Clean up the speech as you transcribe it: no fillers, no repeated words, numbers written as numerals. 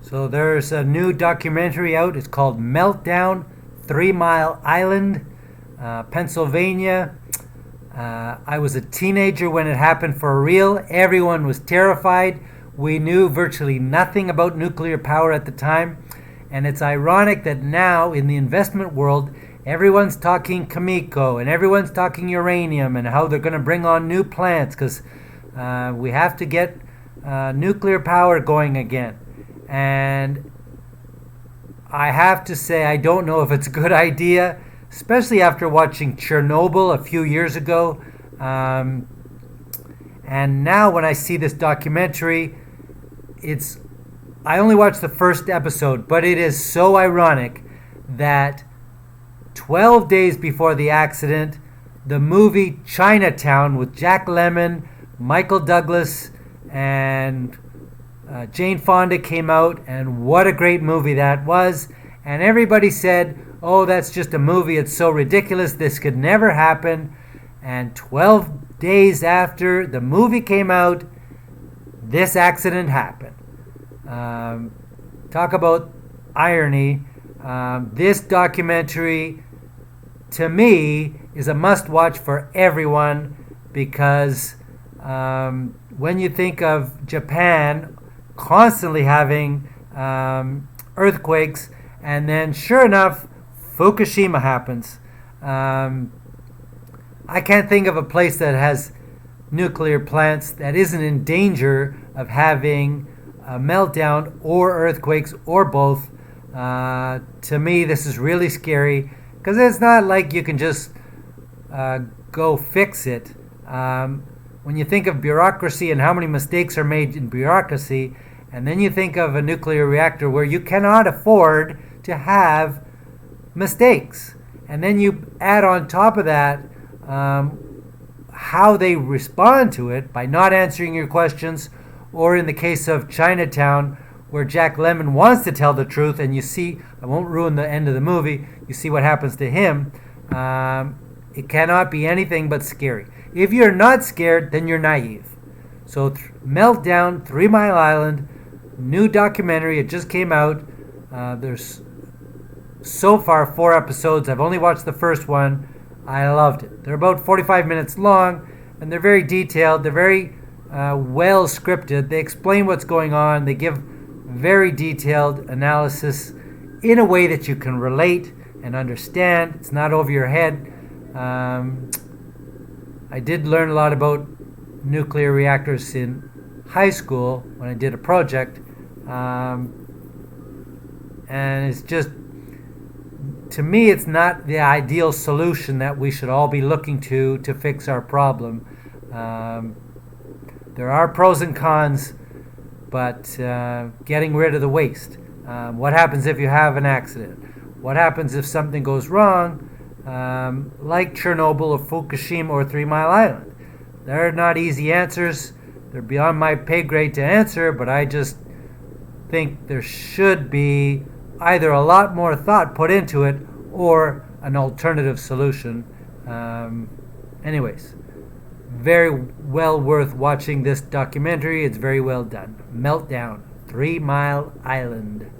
So there's a new documentary out. It's called Meltdown, 3 Mile Island, Pennsylvania. I was a teenager when it happened for real. Everyone was terrified. We knew virtually nothing about nuclear power at the time. And it's ironic that now in the investment world, everyone's talking Kamiko and everyone's talking uranium and how they're going to bring on new plants because we have to get nuclear power going again. And I have to say, I don't know if it's a good idea, especially after watching Chernobyl a few years ago. And now when I see this documentary, I only watched the first episode, but it is so ironic that 12 days before the accident, the movie Chinatown with Jack Lemmon, Michael Douglas, and Jane Fonda came out, and what a great movie that was. And everybody said, oh, that's just a movie. It's so ridiculous. This could never happen. And 12 days after the movie came out, this accident happened. Talk about irony. This documentary, to me, is a must-watch for everyone because when you think of Japan constantly having earthquakes, and then sure enough, Fukushima happens. I can't think of a place that has nuclear plants that isn't in danger of having a meltdown or earthquakes or both. To me, this is really scary because it's not like you can just go fix it. When you think of bureaucracy and how many mistakes are made in bureaucracy, and then you think of a nuclear reactor where you cannot afford to have mistakes. And then you add on top of that how they respond to it by not answering your questions, or in the case of Chinatown, where Jack Lemmon wants to tell the truth, and you see, I won't ruin the end of the movie, you see what happens to him. It cannot be anything but scary. If you're not scared, then you're naive. So Meltdown, 3 Mile Island, new documentary. It just came out. There's so far 4 episodes. I've only watched the first one. I loved it. They're about 45 minutes long, and they're very detailed. They're very well scripted. They explain what's going on. They give very detailed analysis in a way that you can relate and understand. It's not over your head. I did learn a lot about nuclear reactors in high school when I did a project. And it's just, to me, it's not the ideal solution that we should all be looking to fix our problem. There are pros and cons, but getting rid of the waste. What happens if you have an accident? What happens if something goes wrong, like Chernobyl or Fukushima or 3 Mile Island? They're not easy answers. They're beyond my pay grade to answer, but I just think there should be either a lot more thought put into it or an alternative solution. Anyways, very well worth watching this documentary. It's very well done. Meltdown, 3 Mile Island.